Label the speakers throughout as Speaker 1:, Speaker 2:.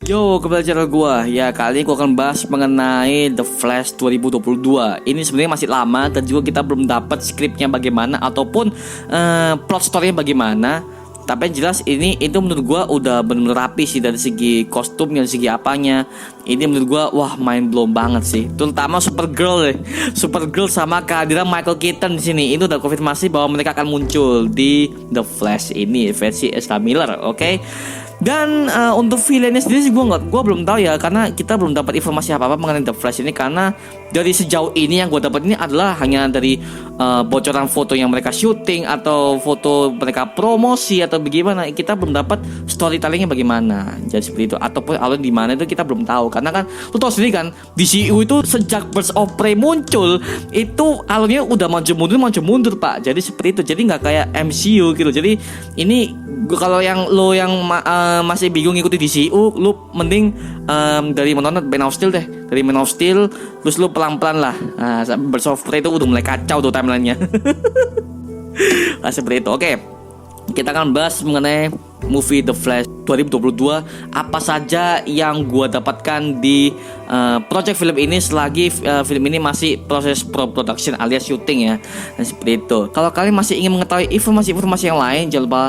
Speaker 1: Yo, kembali channel gua. Ya, kali ini gua akan bahas mengenai The Flash 2022. Ini sebenarnya masih lama dan juga kita belum dapat skripnya bagaimana ataupun plot story-nya bagaimana. Tapi yang jelas itu menurut gua udah benar-benar rapi sih dari segi kostumnya, dari segi apanya. Ini menurut gua wah mind blown banget sih. Terutama Supergirl Supergirl sama kehadiran Michael Keaton di sini. Itu udah konfirmasi bahwa mereka akan muncul di The Flash ini versi Ezra Miller, oke? Dan untuk villainnya sendiri sih gue belum tahu ya, karena kita belum dapat informasi apa-apa mengenai The Flash ini. Karena dari sejauh ini yang gue dapat ini adalah hanya dari bocoran foto yang mereka syuting atau foto mereka promosi atau bagaimana. Kita belum dapat storytellingnya bagaimana, jadi seperti itu. Ataupun alur di mana itu kita belum tahu. Karena kan lu tahu sendiri kan, DCU itu sejak Birds of Prey muncul itu alurnya udah maju mundur pak. Jadi seperti itu. Jadi nggak kayak MCU gitu. Jadi ini kalau yang masih bingung ngikuti DCU, lu mending dari menonton Man of Steel deh. Dari Man of Steel terus lu pelan-pelan lah. Birds of Prey itu udah mulai kacau tuh timelinenya. Nah, seperti itu. Oke. Kita akan bahas mengenai movie The Flash 2022. Apa saja yang gua dapatkan di project film ini selagi film ini masih proses production alias syuting ya. Dan seperti itu. Kalau kalian masih ingin mengetahui informasi-informasi yang lain, jangan lupa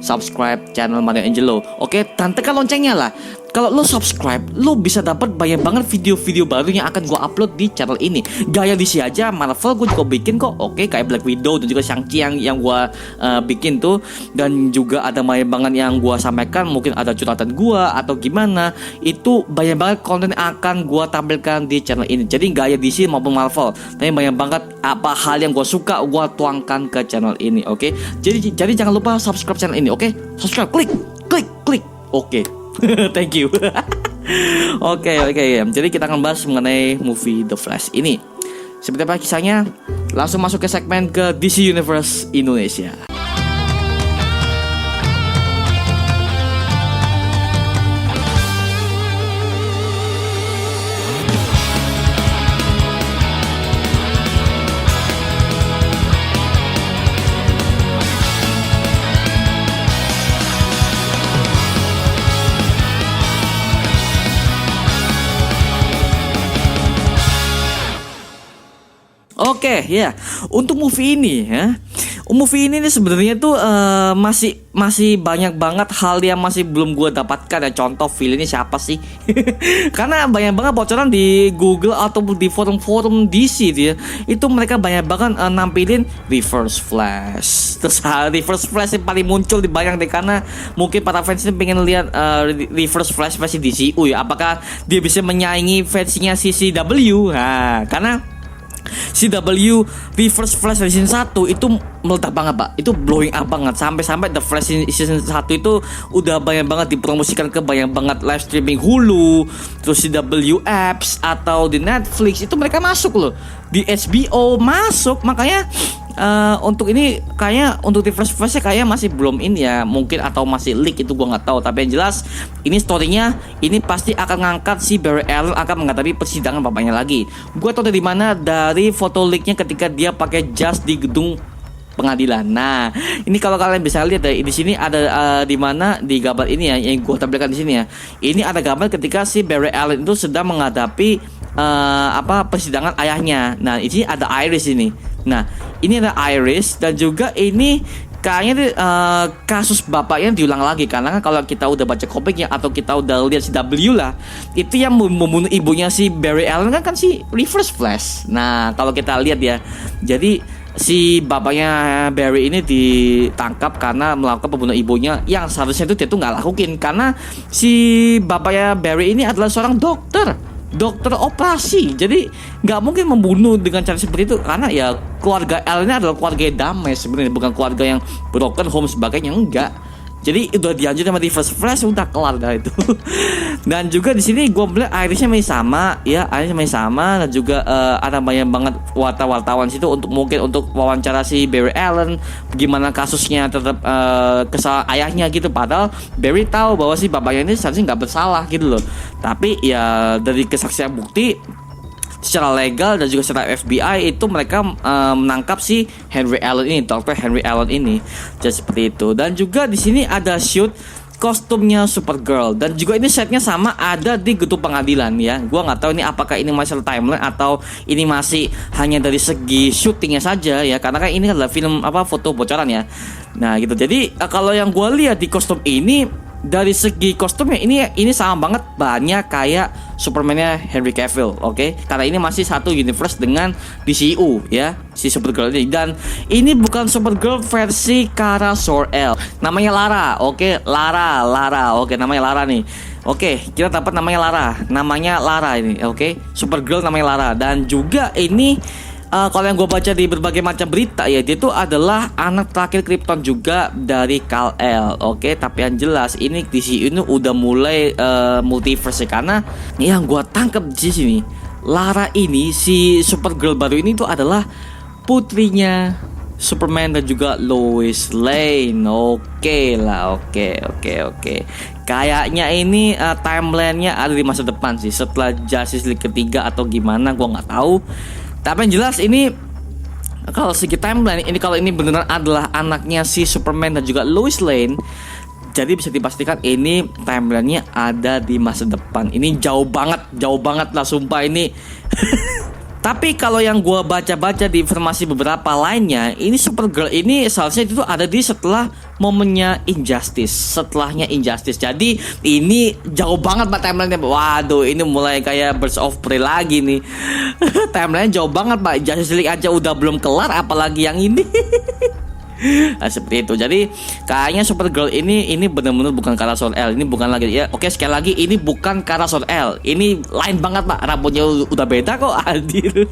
Speaker 1: subscribe channel Mario Angelo. Oke, dan tekan loncengnya lah. Kalau lo subscribe, lo bisa dapat banyak banget video-video baru yang akan gue upload di channel ini. Gaya DC aja, Marvel gue juga bikin kok. Oke, kayak Black Widow dan juga Shang-Chi yang gue bikin tuh. Dan juga ada banyak banget yang gue sampaikan. Mungkin ada curhatan gue atau gimana. Itu banyak banget konten yang akan gue tampilkan di channel ini. Jadi gaya DC maupun Marvel. Tapi banyak banget apa hal yang gue suka gue tuangkan ke channel ini. Oke, jadi jangan lupa subscribe channel ini. Oke, subscribe, klik. Oke. Thank you. Oke. Jadi kita akan bahas mengenai movie The Flash ini. Seperti apa kisahnya? Langsung masuk ke segmen ke DC Universe Indonesia. Oke, ya. Untuk movie ini ya. Movie ini sebenarnya tuh masih banyak banget hal yang masih belum gue dapatkan ya. Contoh villainnya siapa sih? Karena banyak banget bocoran di Google atau di forum-forum DC dia. Itu mereka banyak banget nampilin Reverse Flash. Terus Reverse Flash yang paling muncul di bayang deh, karena mungkin para fans ini pengen lihat Reverse Flash versi DCU ya. Apakah dia bisa menyaingi versinya CW? Nah, karena CW Reverse Flash season 1 itu meledak banget pak. Itu blowing up banget. Sampai The Flash season 1 itu udah banyak banget dipromosikan ke banyak banget live streaming Hulu, terus CW apps atau di Netflix. Itu mereka masuk loh. Di HBO masuk. Makanya untuk ini kayaknya untuk Reverse Flash kayak masih belum ini ya, mungkin atau masih leak, itu gua nggak tahu. Tapi yang jelas ini storynya ini pasti akan ngangkat si Barry Allen akan menghadapi persidangan bapaknya lagi. Gua tahu dari mana, dari foto leaknya ketika dia pakai jas di gedung pengadilan. Nah, ini kalau kalian bisa lihat di sini ada di mana di gambar ini ya yang gua tampilkan di sini ya. Ini ada gambar ketika si Barry Allen itu sedang menghadapi persidangan ayahnya. Nah, ini ada Iris ini. Nah, ini ada Iris dan juga ini kayaknya kasus bapaknya diulang lagi. Karena kan kalau kita udah baca komiknya atau kita udah lihat CW lah, itu yang membunuh ibunya si Barry Allen kan si Reverse Flash. Nah, kalau kita lihat ya, jadi si bapaknya Barry ini ditangkap karena melakukan pembunuhan ibunya yang seharusnya itu dia tuh nggak lakuin. Karena si bapaknya Barry ini adalah seorang dokter operasi, jadi nggak mungkin membunuh dengan cara seperti itu. Karena ya keluarga L ini adalah keluarga yang damai sebenarnya, bukan keluarga yang broken home sebagainya, enggak. Jadi udah dianjur sama Reverse Flash, udah kelar dah itu. Dan juga di sini gue melihat Irisnya masih sama, ya Irisnya masih sama. Dan juga ada banyak banget wartawan situ untuk mungkin untuk wawancara si Barry Allen, gimana kasusnya tetap kesalahan ayahnya gitu. Padahal Barry tahu bahwa si bapaknya ini seharusnya nggak bersalah gitu loh. Tapi ya dari kesaksian bukti secara legal dan juga secara FBI itu mereka menangkap si Henry Allen ini, Dr. Henry Allen ini. Jadi seperti itu. Dan juga di sini ada shoot kostumnya Supergirl, dan juga ini setnya sama ada di gedung pengadilan ya. Gua nggak tahu ini apakah ini masih timeline atau ini masih hanya dari segi syutingnya saja ya, karena kan ini adalah film foto bocoran ya. Nah gitu. Jadi kalau yang gua lihat di kostum ini, dari segi kostumnya ini sama banget banyak kayak Superman-nya Henry Cavill, oke? Karena ini masih satu universe dengan DCU ya, si Supergirl ini. Dan ini bukan Supergirl versi Kara Zor-El, namanya Lara, oke? Lara, oke, namanya Lara nih. Oke, kita dapat namanya Lara ini, oke? Supergirl namanya Lara. Dan juga ini kalau yang gue baca di berbagai macam berita ya, dia itu adalah anak terakhir Krypton juga dari Kal-El. Oke, tapi yang jelas ini di sini udah mulai multiverse ya, karena yang gue tangkap di sini Lara ini, si Supergirl baru ini tuh adalah putrinya Superman dan juga Lois Lane. Oke lah, oke. Kayaknya ini timelinenya ada di masa depan sih, setelah Justice League ketiga atau gimana, gue nggak tahu. Tapi yang jelas ini kalau segi timeline ini, kalau ini beneran adalah anaknya si Superman dan juga Lois Lane, jadi bisa dipastikan ini timelinenya ada di masa depan. Ini jauh banget lah sumpah ini. Tapi kalau yang gue baca-baca di informasi beberapa lainnya, ini Supergirl ini seharusnya itu ada di setelah momennya Injustice, setelahnya Injustice. Jadi ini jauh banget Pak timelinenya. Waduh, ini mulai kayak Birds of Prey lagi nih. Timelinenya jauh banget Pak. Justice League aja udah belum kelar, apalagi yang ini. Nah, seperti itu. Jadi kayaknya Supergirl ini benar-benar bukan Kara Zor-El. Ini bukan lagi ya. Oke, sekali lagi ini bukan Kara Zor-El. Ini lain banget Pak. Rambutnya udah beda kok, adil.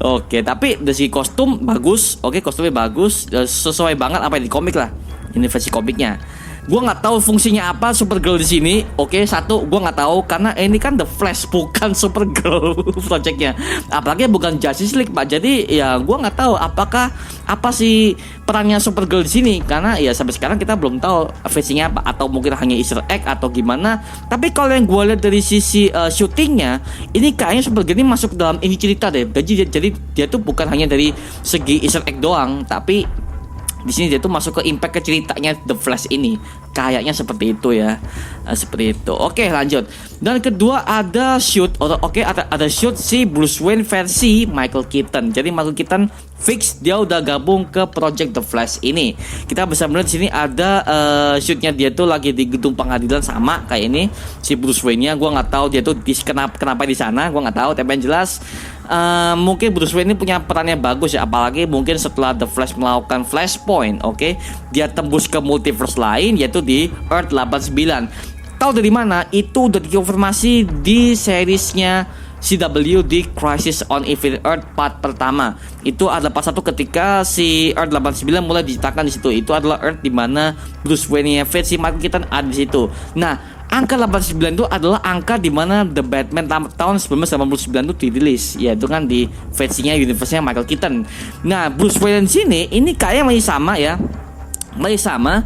Speaker 1: Oke, tapi dari segi kostum bagus. Oke, kostumnya bagus, sesuai banget apa yang di komik lah. Ini versi komiknya. Gua nggak tahu fungsinya apa Supergirl di sini. Oke, satu gua nggak tahu karena ini kan The Flash bukan Supergirl projectnya. Apalagi bukan Justice League Pak. Jadi ya gua nggak tahu apa sih perannya Supergirl di sini, karena ya sampai sekarang kita belum tahu versinya apa, atau mungkin hanya Easter egg atau gimana. Tapi kalau yang gua lihat dari sisi syutingnya, ini kayaknya Supergirl ini masuk dalam ini cerita deh. Jadi dia tuh bukan hanya dari segi Easter egg doang, tapi di sini dia tuh masuk ke impact ke ceritanya The Flash ini. Kayaknya seperti itu ya. Seperti itu. Oke, lanjut. Dan kedua ada shoot. Ada shoot si Bruce Wayne versi Michael Keaton. Jadi Michael Keaton fix dia udah gabung ke Project The Flash ini. Kita bisa melihat di sini ada shootnya dia tuh lagi di gedung pengadilan sama kayak ini. Si Bruce Wayne-nya gua nggak tahu dia tuh kenapa di sana, gua nggak tahu. Tapi yang jelas mungkin Bruce Wayne ini punya perannya bagus ya, apalagi mungkin setelah The Flash melakukan Flashpoint, oke, dia tembus ke multiverse lain yaitu di Earth 89. Tahu dari mana? Itu udah dikonfirmasi di seriesnya CW di Crisis on Infinite Earth part pertama. Itu adalah part 1 ketika si Earth 89 mulai diciptakan di situ. Itu adalah Earth di mana Bruce Wayne versi Michael Keaton ada di situ. Nah, angka 89 itu adalah angka di mana The Batman tahun 1989 itu dirilis, yaitu kan di versinya universe-nya Michael Keaton. Nah, Bruce Wayne sini ini kayak masih sama ya. Masih sama.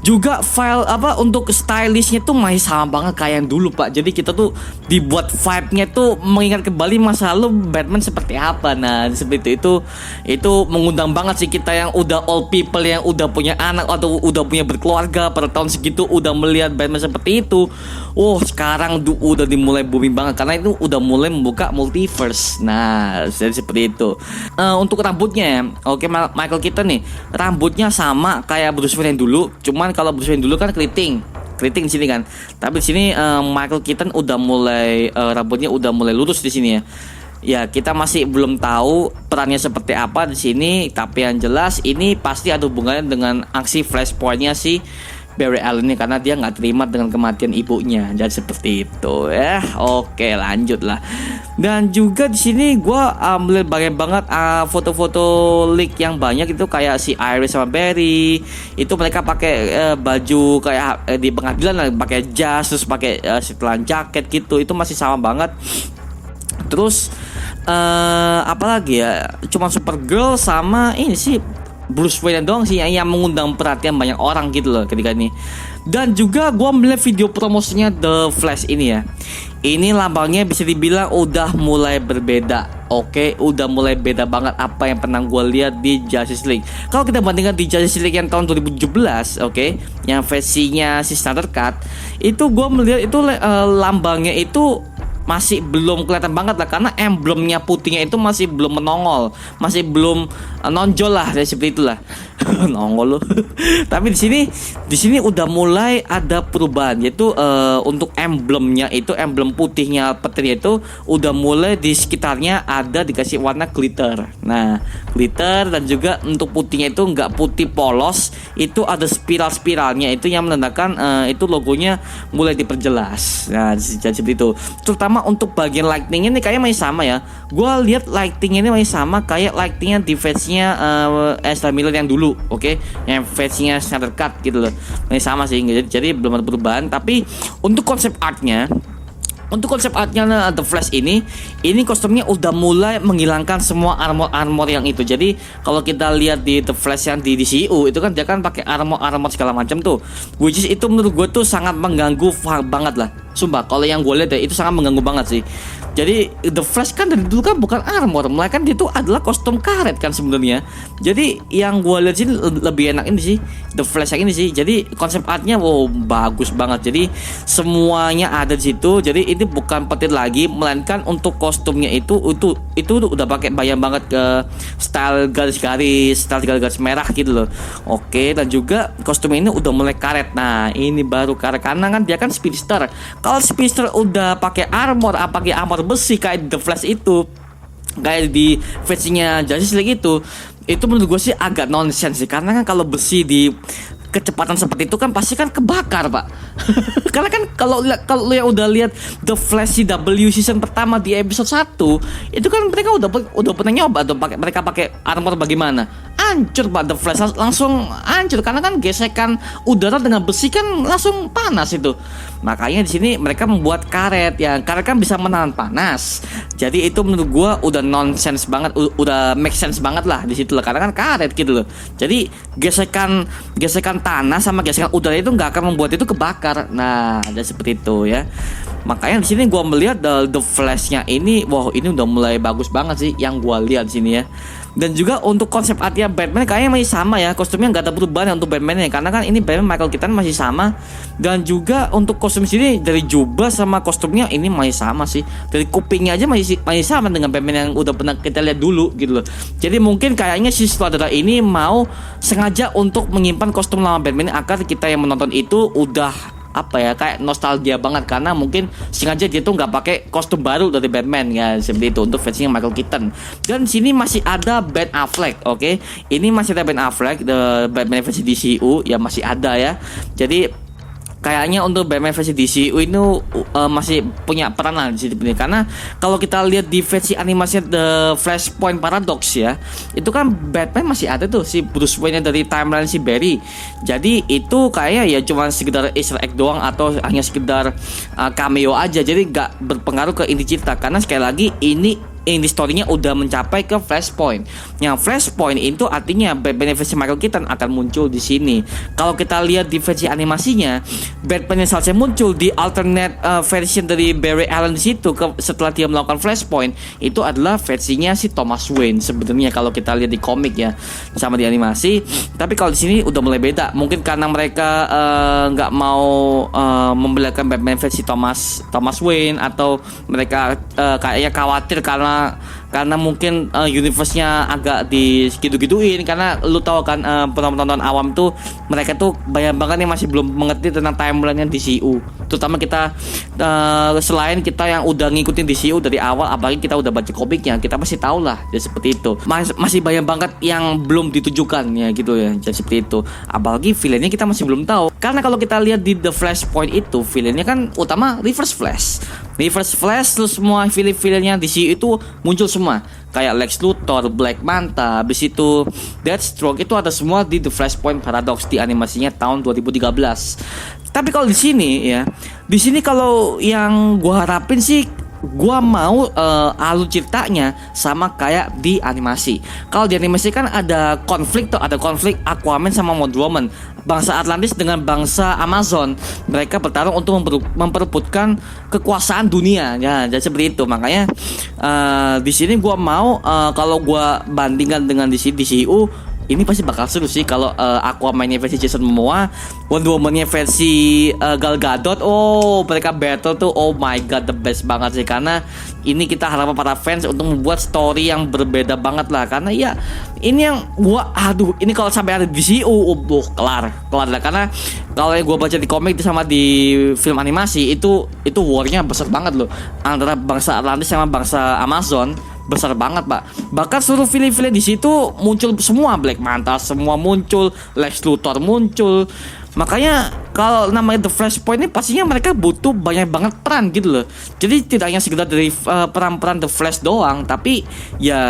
Speaker 1: Juga file untuk stylishnya tuh masih sama banget kayak yang dulu Pak. Jadi kita tuh dibuat vibe-nya tuh mengingat kembali masa lalu Batman seperti apa. Nah seperti itu mengundang banget sih kita yang udah old people, yang udah punya anak atau udah punya berkeluarga pada tahun segitu, udah melihat Batman seperti itu. Oh sekarang udah dimulai booming banget karena itu udah mulai membuka multiverse. Nah jadi seperti itu. Untuk rambutnya oke, Michael Keaton nih rambutnya sama kayak Bruce Wayne dulu, cuman kalau Bruce Wayne dulu kan keriting di sini kan. Tapi di sini Michael Keaton udah mulai rambutnya udah mulai lurus di sini ya. Ya kita masih belum tahu perannya seperti apa di sini, tapi yang jelas ini pasti ada hubungannya dengan aksi Flashpoint-nya si Barry Allen ini, karena dia nggak terima dengan kematian ibunya dan seperti itu ya. Oke lanjut lah. Dan juga di sini gue melihat banget foto-foto leak yang banyak itu kayak si Iris sama Barry itu mereka pakai baju kayak di pengadilan lah, pakai jas terus pakai setelan jaket gitu, itu masih sama banget. Terus apalagi ya, cuma Supergirl sama ini sih Bruce Wayne doang sih yang mengundang perhatian banyak orang gitu loh ketika ini. Dan juga gue melihat video promosinya The Flash ini ya. Ini lambangnya bisa dibilang udah mulai berbeda. Oke, udah mulai beda banget apa yang pernah gue lihat di Justice League. Kalau kita bandingkan di Justice League yang tahun 2017, oke, yang versinya si standard cut, itu gue melihat itu lambangnya itu masih belum kelihatan banget lah, karena emblemnya putihnya itu masih belum menongol, masih belum nonjol lah, seperti itulah. Nongol loh. Tapi di sini udah mulai ada perubahan, yaitu untuk emblemnya itu, emblem putihnya petirnya itu udah mulai di sekitarnya ada dikasih warna glitter. Nah, glitter, dan juga untuk putihnya itu nggak putih polos, itu ada spiral-spiralnya, itu yang menandakan itu logonya mulai diperjelas. Nah, jadi seperti itu. Terutama untuk bagian lightingnya ini kayaknya masih sama ya. Gua lihat lightingnya ini masih sama kayak lightingnya di versinya Ezra Miller yang dulu, oke, yang versinya standard cut gitu loh, masih sama sih. Jadi belum ada perubahan. Tapi untuk konsep artnya The Flash ini kostumnya udah mulai menghilangkan semua armor yang itu. Jadi kalau kita lihat di The Flash yang di DCU itu kan dia kan pakai armor segala macam tuh, which is itu menurut gue tuh sangat mengganggu banget lah. Sumpah, kalau yang gue lihat ya, itu sangat mengganggu banget sih. Jadi The Flash kan dari dulu kan bukan armor, melainkan dia tuh adalah kostum karet kan sebenarnya. Jadi yang gue lihat sih lebih enak ini sih, The Flash yang ini sih. Jadi konsep artnya wow bagus banget. Jadi semuanya ada di situ. Jadi ini bukan petir lagi, melainkan untuk kostumnya itu udah pakai bayang banget ke style garis merah gitu loh. Oke, dan juga kostum ini udah mulai karet. Nah, ini baru karet karena kan dia kan speedster. Kalau speedster udah pakai armor, pakai armor besi kayak The Flash itu, kayak di versinya Justice League itu menurut gue sih agak nonsense sih. Karena kan kalau besi di kecepatan seperti itu kan pasti kan kebakar, Pak. Karena kan kalau yang udah lihat The Flash CW season pertama di episode 1, itu kan mereka udah pernah nyoba tuh mereka pakai armor bagaimana. Hancur, Pak. The Flash langsung hancur karena kan gesekan udara dengan besi kan langsung panas itu. Makanya di sini mereka membuat karet yang karet kan bisa menahan panas. Jadi itu menurut gua udah nonsense banget, udah make sense banget lah di situ lah, karena kan karet gitu loh. Jadi gesekan tanah sama gesekan udara itu nggak akan membuat itu kebakar. Nah, ada seperti itu ya. Makanya di sini gua melihat The Flash-nya ini, wow, ini udah mulai bagus banget sih yang gua lihat di sini ya. Dan juga untuk konsep artnya Batman kayaknya masih sama ya, kostumnya nggak ada perubahan ya untuk Batman-nya, karena kan ini Batman Michael Keaton masih sama. Dan juga untuk kostum sini dari jubah sama kostumnya ini masih sama sih, dari kupingnya aja masih sama dengan Batman yang udah pernah kita lihat dulu gitu loh. Jadi mungkin kayaknya si sutradara ini mau sengaja untuk menyimpan kostum lama Batman agar kita yang menonton itu udah kayak nostalgia banget, karena mungkin sengaja dia tuh nggak pakai kostum baru dari Batman ya, seperti itu untuk versinya Michael Keaton. Dan sini masih ada Ben Affleck, oke. Ini masih ada Ben Affleck, the Batman versi DCU ya, masih ada ya. Jadi kayaknya untuk Batman versi DCU ini masih punya peran lah di sini, karena kalau kita lihat di versi animasi The Flashpoint Paradox ya, itu kan Batman masih ada tuh si Bruce Wayne dari timeline si Barry. Jadi itu kayaknya ya cuma sekedar Easter egg doang atau hanya sekedar cameo aja, jadi nggak berpengaruh ke inti cerita, karena sekali lagi ini story-nya udah mencapai ke Flashpoint. Yang Flashpoint itu artinya Batman versi Michael Keaton akan muncul di sini. Kalau kita lihat di versi animasinya, Batman yang seharusnya muncul di alternate version dari Barry Allen di situ setelah dia melakukan Flashpoint, itu adalah versinya si Thomas Wayne sebenarnya kalau kita lihat di komik ya, sama di animasi. Tapi kalau di sini udah mulai beda. Mungkin karena mereka nggak mau membelakang Batman versi Thomas Wayne, atau mereka kayaknya khawatir karena mungkin universe-nya agak digitu-gituin, karena lu tahu kan penonton awam tuh mereka tuh banyak banget yang masih belum mengerti tentang timeline-nya DCU. Terutama kita selain kita yang udah ngikutin DCU dari awal, apalagi kita udah baca komiknya, kita pasti tahu lah ya, seperti itu. Masih banyak banget yang belum ditujukan ya gitu ya, jadi seperti itu. Apalagi villainnya kita masih belum tahu, karena kalau kita lihat di The Flashpoint itu villainnya kan utama Reverse Flash, terus semua villain-villainnya DCU itu muncul semua, kayak Lex Luthor, Black Manta, habis itu Deathstroke, itu ada semua di The Flashpoint Paradox di animasinya tahun 2013. Tapi kalau di sini kalau yang gua harapin sih gua mau alur ceritanya sama kayak di animasi. Kalau di animasi kan ada konflik tuh, ada konflik Aquaman sama Wonder Woman. Bangsa Atlantis dengan bangsa Amazon, mereka bertarung untuk memperebutkan kekuasaan dunia. Ya, jadi seperti itu. Makanya di sini gua mau kalau gua bandingkan dengan di DCU, ini pasti bakal seru sih kalau Aquaman-nya versi Jason Momoa, Wonder Woman-nya versi Gal Gadot. Oh, mereka battle tuh, oh my god, the best banget sih. Karena ini kita harapkan para fans untuk membuat story yang berbeda banget lah. Karena ya ini yang gua, aduh, ini kalau sampai ada di DCU, kelar lah. Karena kalau yang gua baca di komik sama di film animasi itu war-nya besar banget loh antara bangsa Atlantis sama bangsa Amazon. Besar banget, Pak. Bahkan seluruh villain-villain di situ muncul semua, Black Manta semua muncul, Lex Luthor muncul. Makanya kalau namanya The Flashpoint ini pastinya mereka butuh banyak banget peran gitu loh. Jadi tidak hanya sekedar dari peran-peran The Flash doang, tapi ya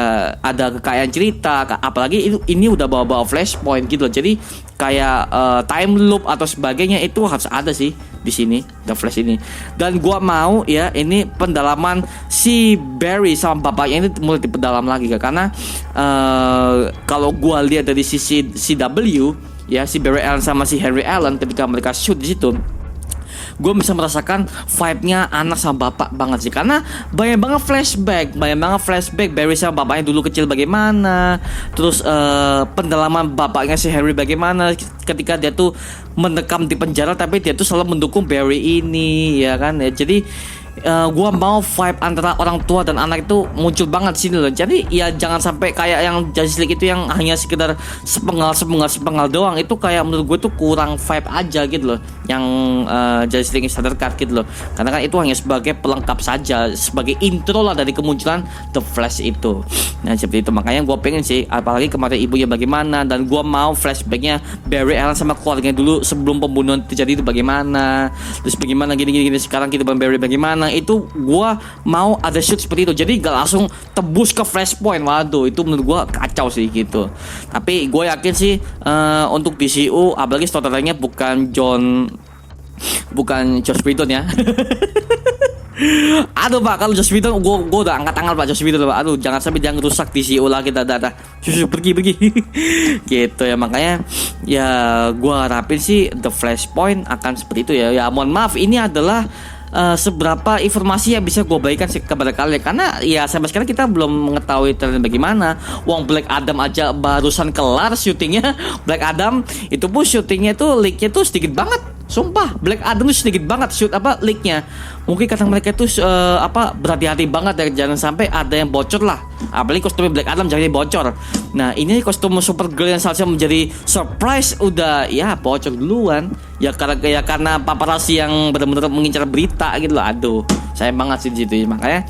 Speaker 1: ada kekayaan cerita. Apalagi ini udah bawa-bawa Flashpoint gitu loh. Jadi kayak time loop atau sebagainya itu harus ada sih di sini The Flash ini. Dan gua mau ya ini pendalaman si Barry sama bapaknya ini mulai diperdalam lagi karena kalau gua lihat dari sisi CW ya, si Barry Allen sama si Henry Allen ketika mereka shoot di situ, gue bisa merasakan vibe-nya anak sama bapak banget sih. Karena banyak banget flashback Barry sama bapaknya dulu kecil bagaimana. Terus pendalaman bapaknya si Henry bagaimana ketika dia tuh mendekam di penjara, tapi dia tuh selalu mendukung Barry ini, ya kan ya. Jadi gua mau vibe antara orang tua dan anak itu muncul banget di sini loh. Jadi ya jangan sampai kayak yang Justice League itu yang hanya sekedar sepenggal doang. Itu kayak menurut gue tuh kurang vibe aja gitu loh. Yang Justice League Snyder Cut gitu loh. Karena kan itu hanya sebagai pelengkap saja, sebagai intro lah dari kemunculan The Flash itu. Nah seperti itu, makanya gue pengen sih, apalagi kemarin ibunya bagaimana, dan gue mau flashbacknya Barry Allen sama keluarganya dulu sebelum pembunuhan terjadi itu bagaimana, terus bagaimana gini sekarang kita Barry bagaimana. Itu gue mau ada shoot seperti itu, jadi gak langsung tebus ke Flashpoint. Waduh, itu menurut gue kacau sih gitu. Tapi gue yakin sih untuk DCU, apalagi saudaranya bukan Joss Whedon ya. Aduh Pak, kalau Joss Whedon gue udah angkat tangan Pak, Joss Whedon Pak. Aduh, jangan sampai dia ngerusak DCU lah, kita dah pergi gitu ya. Makanya ya gue harapin sih The Flashpoint akan seperti itu ya. Ya mohon maaf, ini adalah seberapa informasi yang bisa gue bagikan kepada kalian, karena ya sampai sekarang kita belum mengetahui trend bagaimana. Wong Black Adam aja barusan kelar syutingnya. Black Adam itu pun syutingnya tuh leaknya tuh sedikit banget. Sumpah, Black Adam tuh sedikit banget leaknya. Mungkin kata mereka tuh berhati-hati banget ya, jangan sampai ada yang bocor lah. Apalagi kostum Black Adam jangan bocor. Nah ini kostum Supergirl yang seharusnya menjadi surprise udah ya bocor duluan. Ya karena paparazzi yang benar-benar mengincar berita gitu loh. Aduh, sayang banget sih di situ. Makanya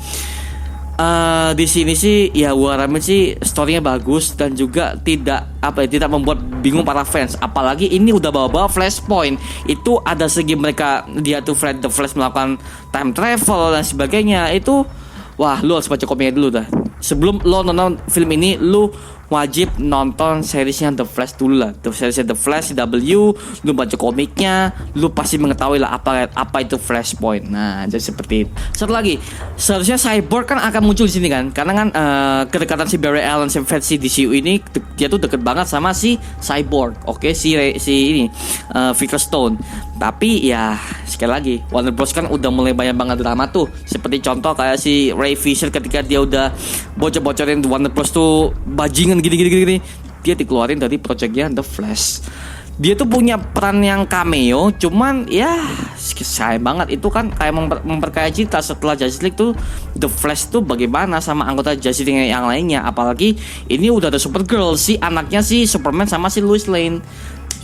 Speaker 1: di sini sih ya gua harapin sih storynya bagus dan juga tidak membuat bingung para fans. Apalagi ini udah bawa-bawa Flashpoint. Itu ada segi mereka dia tuh The Flash melakukan time travel dan sebagainya. Itu wah, lu harus baca komiknya dulu dah. Sebelum lo nonton film ini, lu wajib nonton seriesnya The Flash dulu lah. Seriesnya The Flash CW, lu baca komiknya, lu pasti mengetahui lah apa itu Flashpoint. Nah, jadi seperti itu. Satu lagi, seharusnya Cyborg kan akan muncul di sini kan, karena kan kedekatan si Barry Allen versi DCU ini dia tuh deket banget sama si Cyborg. Oke, si ini Victor Stone. Tapi ya sekali lagi, Warner Bros kan udah mulai banyak banget drama tuh. Seperti contoh kayak si Ray Fisher ketika dia udah bocor-bocorin Warner Bros tuh bajingan gini, dia dikeluarin dari proyeknya The Flash. Dia tuh punya peran yang cameo, cuman ya sayang banget. Itu kan kayak memperkaya cerita. Setelah Justice League tuh The Flash tuh bagaimana sama anggota Justice League yang lainnya. Apalagi ini udah ada Supergirl, si anaknya si Superman sama si Lois Lane.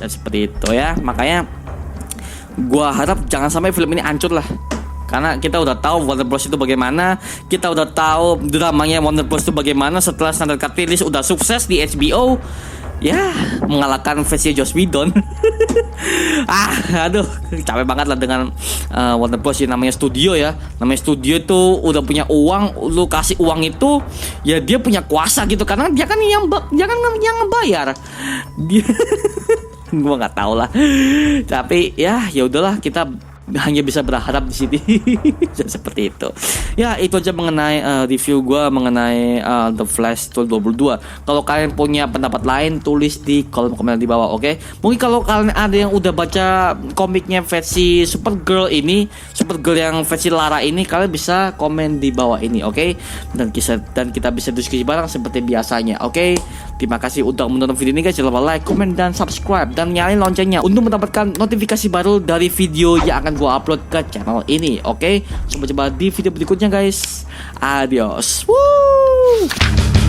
Speaker 1: Dan seperti itu ya. Makanya gua harap jangan sampai film ini hancur lah. Karena kita udah tahu Warner Bros itu bagaimana, kita udah tahu dramanya Warner Bros itu bagaimana setelah Snyder Cut rilis udah sukses di HBO. Ya, mengalahkan versi Joss Whedon. Aduh, capek banget lah dengan Warner Bros yang namanya studio ya. Namanya studio itu udah punya uang, lu kasih uang itu ya dia punya kuasa gitu, karena dia kan yang ngebayar. Dia gua nggak tahu lah. Tapi ya udahlah, kita hanya bisa berharap di sini. Seperti itu. Ya, itu aja mengenai review gue mengenai The Flash 2022. Kalau kalian punya pendapat lain, tulis di kolom komentar di bawah, oke? Mungkin kalau kalian ada yang udah baca komiknya versi Supergirl ini, Supergirl yang versi Lara ini, kalian bisa komen di bawah ini, oke? Dan kita bisa diskusi bareng seperti biasanya, oke? Terima kasih udah menonton video ini guys. Jangan lupa like, comment, dan subscribe, dan nyalain loncengnya untuk mendapatkan notifikasi baru dari video yang akan gue upload ke channel ini, oke? Sampai jumpa di video berikutnya guys. Adios. Woo!